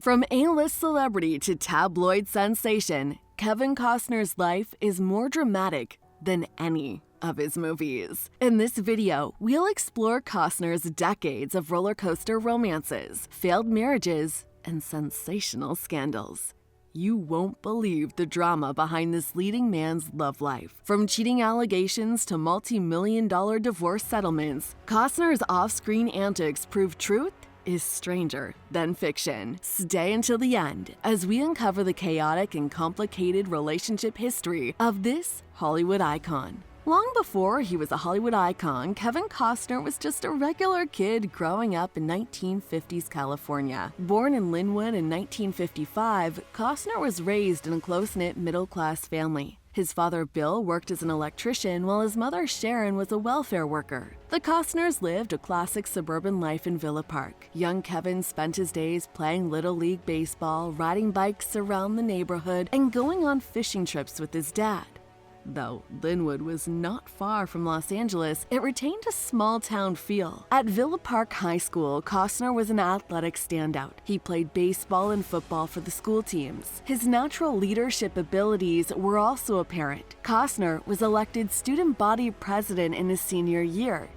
From A-list celebrity to tabloid sensation, Kevin Costner's life is more dramatic than any of his movies. In this video, we'll explore Costner's decades of roller coaster romances, failed marriages, and sensational scandals. You won't believe the drama behind this leading man's love life. From cheating allegations to multi-million-dollar divorce settlements, Costner's off-screen antics prove truth is stranger than fiction. Stay until the end as we uncover the chaotic and complicated relationship history of this Hollywood icon. Long before he was a Hollywood icon, Kevin Costner was just a regular kid growing up in 1950s California. Born in Linwood in 1955, Costner was raised in a close-knit middle-class family. His father, Bill, worked as an electrician while his mother, Sharon, was a welfare worker. The Costners lived a classic suburban life in Villa Park. Young Kevin spent his days playing Little League baseball, riding bikes around the neighborhood, and going on fishing trips with his dad. Though Linwood was not far from Los Angeles, it retained a small-town feel. At Villa Park High School, Costner was an athletic standout. He played baseball and football for the school teams. His natural leadership abilities were also apparent. Costner was elected student body president in his senior year.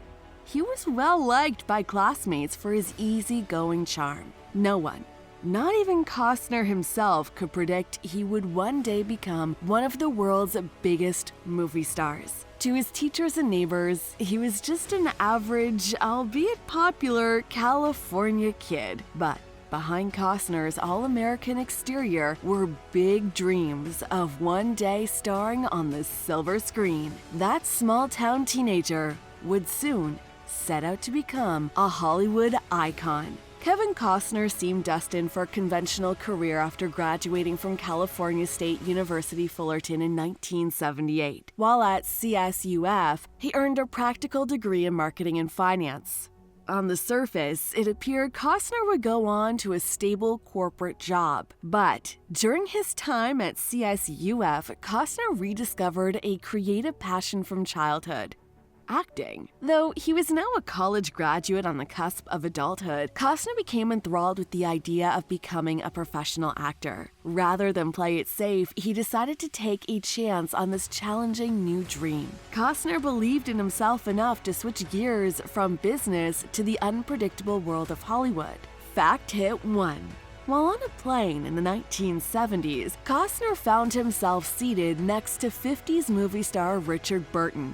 He was well-liked by classmates for his easygoing charm. No one, not even Costner himself, could predict he would one day become one of the world's biggest movie stars. To his teachers and neighbors, he was just an average, albeit popular, California kid. But behind Costner's all-American exterior were big dreams of one day starring on the silver screen. That small-town teenager would soon set out to become a Hollywood icon. Kevin Costner seemed destined for a conventional career after graduating from California State University Fullerton in 1978. While at CSUF, he earned a practical degree in marketing and finance. On the surface, it appeared Costner would go on to a stable corporate job. But during his time at CSUF, Costner rediscovered a creative passion from childhood: acting. Though he was now a college graduate on the cusp of adulthood, Costner became enthralled with the idea of becoming a professional actor. Rather than play it safe, he decided to take a chance on this challenging new dream. Costner believed in himself enough to switch gears from business to the unpredictable world of Hollywood. Fact hit 1. While on a plane in the 1970s, Costner found himself seated next to 50s movie star Richard Burton,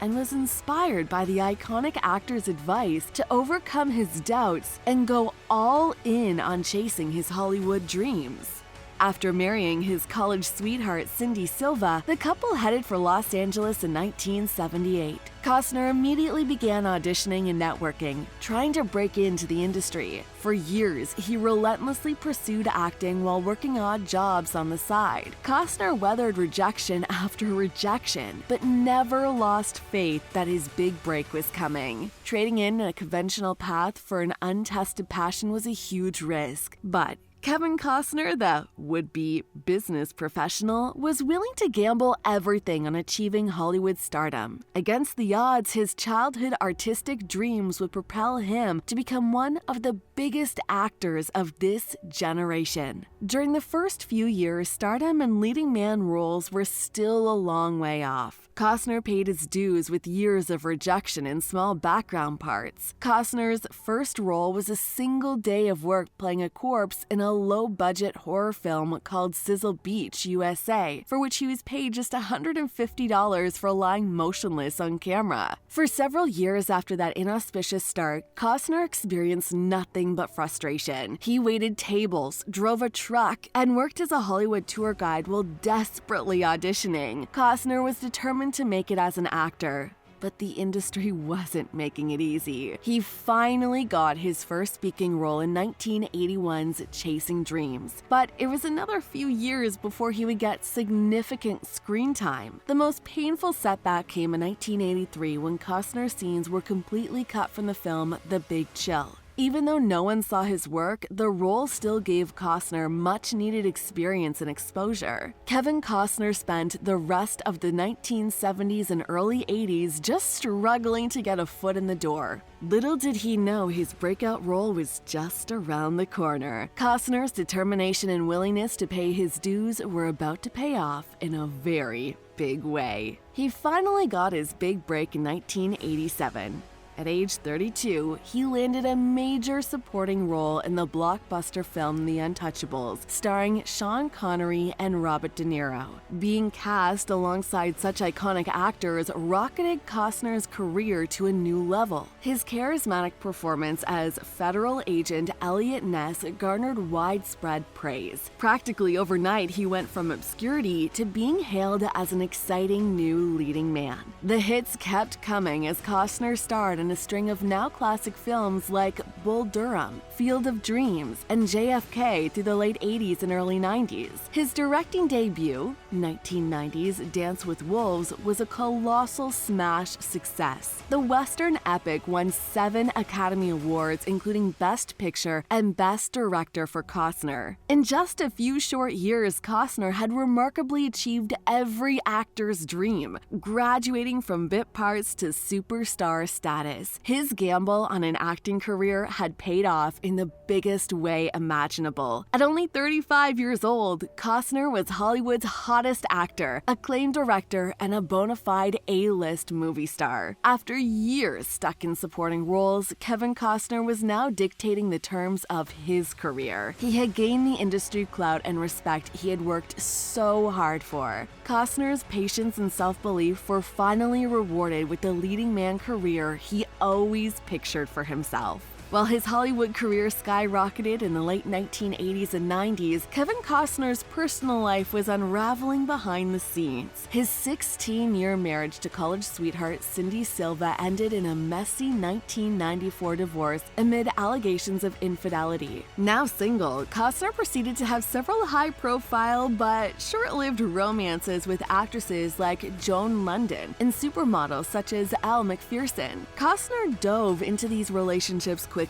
and was inspired by the iconic actor's advice to overcome his doubts and go all in on chasing his Hollywood dreams. After marrying his college sweetheart Cindy Silva, the couple headed for Los Angeles in 1978. Costner immediately began auditioning and networking, trying to break into the industry. For years, he relentlessly pursued acting while working odd jobs on the side. Costner weathered rejection after rejection, but never lost faith that his big break was coming. Trading in a conventional path for an untested passion was a huge risk, but Kevin Costner, the would-be business professional, was willing to gamble everything on achieving Hollywood stardom. Against the odds, his childhood artistic dreams would propel him to become one of the biggest actors of this generation. During the first few years, stardom and leading man roles were still a long way off. Costner paid his dues with years of rejection and small background parts. Costner's first role was a single day of work playing a corpse in a low-budget horror film called Sizzle Beach, USA, for which he was paid just $150 for lying motionless on camera. For several years after that inauspicious start, Costner experienced nothing but frustration. He waited tables, drove a truck, and worked as a Hollywood tour guide while desperately auditioning. Costner was determined to make it as an actor, but the industry wasn't making it easy. He finally got his first speaking role in 1981's Chasing Dreams, but it was another few years before he would get significant screen time. The most painful setback came in 1983 when Costner's scenes were completely cut from the film The Big Chill. Even though no one saw his work, the role still gave Costner much-needed experience and exposure. Kevin Costner spent the rest of the 1970s and early 80s just struggling to get a foot in the door. Little did he know his breakout role was just around the corner. Costner's determination and willingness to pay his dues were about to pay off in a very big way. He finally got his big break in 1987. At age 32, he landed a major supporting role in the blockbuster film The Untouchables, starring Sean Connery and Robert De Niro. Being cast alongside such iconic actors rocketed Costner's career to a new level. His charismatic performance as federal agent Elliot Ness garnered widespread praise. Practically overnight, he went from obscurity to being hailed as an exciting new leading man. The hits kept coming as Costner starred in a string of now-classic films like Bull Durham, Field of Dreams, and JFK through the late 80s and early 90s. His directing debut, 1990's Dance with Wolves, was a colossal smash success. The Western epic won 7 Academy Awards, including Best Picture and Best Director for Costner. In just a few short years, Costner had remarkably achieved every actor's dream, graduating from bit parts to superstar status. His gamble on an acting career had paid off in the biggest way imaginable. At only 35 years old, Costner was Hollywood's hottest actor, acclaimed director, and a bona fide A-list movie star. After years stuck in supporting roles, Kevin Costner was now dictating the terms of his career. He had gained the industry clout and respect he had worked so hard for. Costner's patience and self-belief were finally rewarded with the leading man career he always pictured for himself. While his Hollywood career skyrocketed in the late 1980s and 90s, Kevin Costner's personal life was unraveling behind the scenes. His 16-year marriage to college sweetheart Cindy Silva ended in a messy 1994 divorce amid allegations of infidelity. Now single, Costner proceeded to have several high-profile but short-lived romances with actresses like Joan London and supermodels such as Elle Macpherson. Costner dove into these relationships quickly,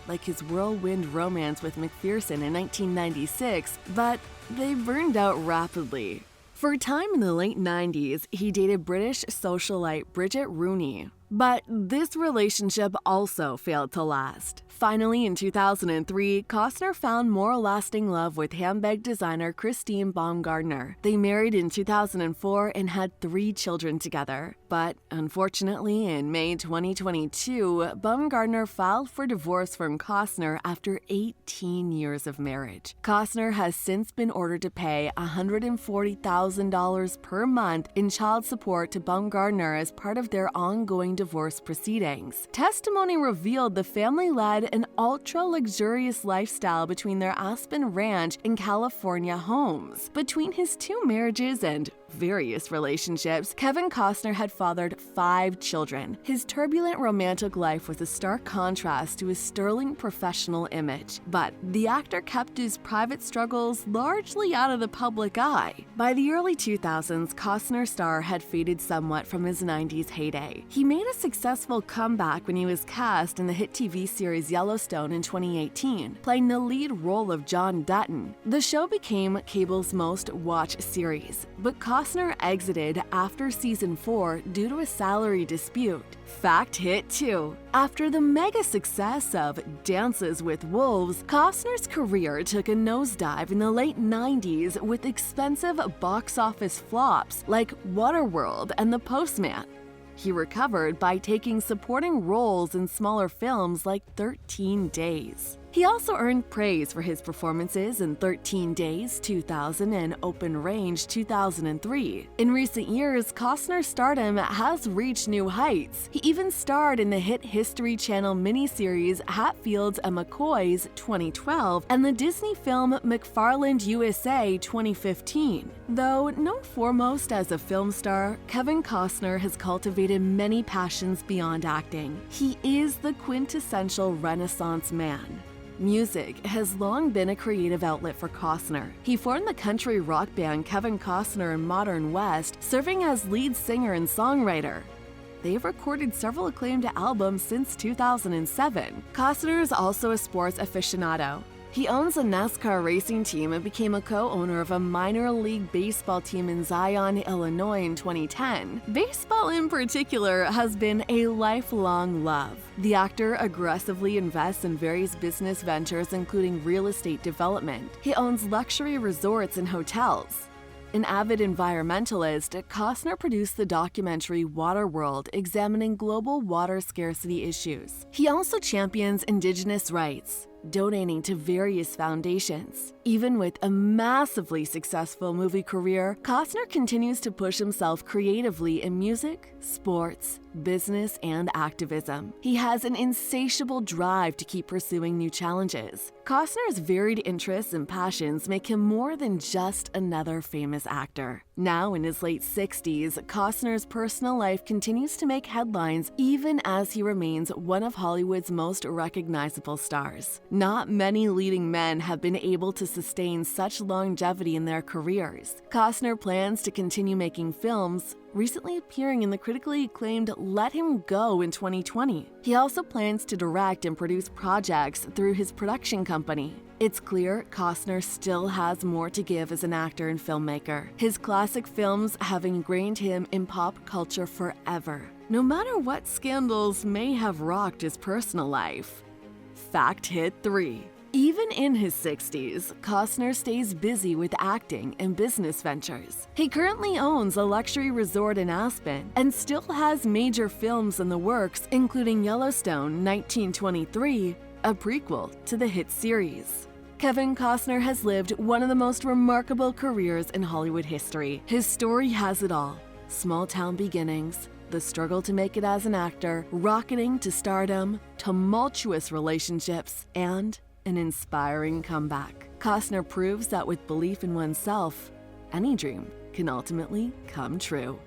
like his whirlwind romance with Macpherson in 1996, but they burned out rapidly. For a time in the late 90s, he dated British socialite Bridget Rooney. But this relationship also failed to last. Finally, in 2003, Costner found more lasting love with handbag designer Christine Baumgartner. They married in 2004 and had 3 children together. But unfortunately, in May 2022, Baumgartner filed for divorce from Costner after 18 years of marriage. Costner has since been ordered to pay $140,000 per month in child support to Baumgartner as part of their ongoing divorce proceedings. Testimony revealed the family led an ultra-luxurious lifestyle between their Aspen Ranch and California homes. Between his 2 marriages and various relationships, Kevin Costner had fathered 5 children. His turbulent romantic life was a stark contrast to his sterling professional image, but the actor kept his private struggles largely out of the public eye. By the early 2000s, Costner's star had faded somewhat from his 90s heyday. He made a successful comeback when he was cast in the hit TV series Yellowstone in 2018, playing the lead role of John Dutton. The show became cable's most watched series, but Costner exited after season 4 due to a salary dispute. Fact hit 2. After the mega success of Dances with Wolves, Costner's career took a nosedive in the late 90s with expensive box office flops like Waterworld and The Postman. He recovered by taking supporting roles in smaller films like 13 Days. He also earned praise for his performances in 13 Days 2000 and Open Range 2003. In recent years, Costner's stardom has reached new heights. He even starred in the hit History Channel miniseries Hatfields and McCoys 2012 and the Disney film McFarland USA 2015. Though known foremost as a film star, Kevin Costner has cultivated many passions beyond acting. He is the quintessential Renaissance man. Music has long been a creative outlet for Costner. He formed the country rock band Kevin Costner and Modern West, serving as lead singer and songwriter. They've recorded several acclaimed albums since 2007. Costner is also a sports aficionado. He owns a NASCAR racing team and became a co-owner of a minor league baseball team in Zion, Illinois in 2010. Baseball in particular has been a lifelong love. The actor aggressively invests in various business ventures, including real estate development. He owns luxury resorts and hotels. An avid environmentalist, Costner produced the documentary Waterworld, examining global water scarcity issues. He also champions Indigenous rights, donating to various foundations. Even with a massively successful movie career, Costner continues to push himself creatively in music, sports, business, and activism. He has an insatiable drive to keep pursuing new challenges. Costner's varied interests and passions make him more than just another famous actor. Now in his late 60s, Costner's personal life continues to make headlines even as he remains one of Hollywood's most recognizable stars. Not many leading men have been able to sustain such longevity in their careers. Costner plans to continue making films, recently appearing in the critically acclaimed Let Him Go in 2020. He also plans to direct and produce projects through his production company. It's clear Costner still has more to give as an actor and filmmaker. His classic films have ingrained him in pop culture forever, no matter what scandals may have rocked his personal life. Fact hit 3. Even in his 60s, Costner stays busy with acting and business ventures. He currently owns a luxury resort in Aspen and still has major films in the works, including Yellowstone 1923, a prequel to the hit series. Kevin Costner has lived one of the most remarkable careers in Hollywood history. His story has it all: small-town beginnings, the struggle to make it as an actor, rocketing to stardom, tumultuous relationships, and an inspiring comeback. Costner proves that with belief in oneself, any dream can ultimately come true.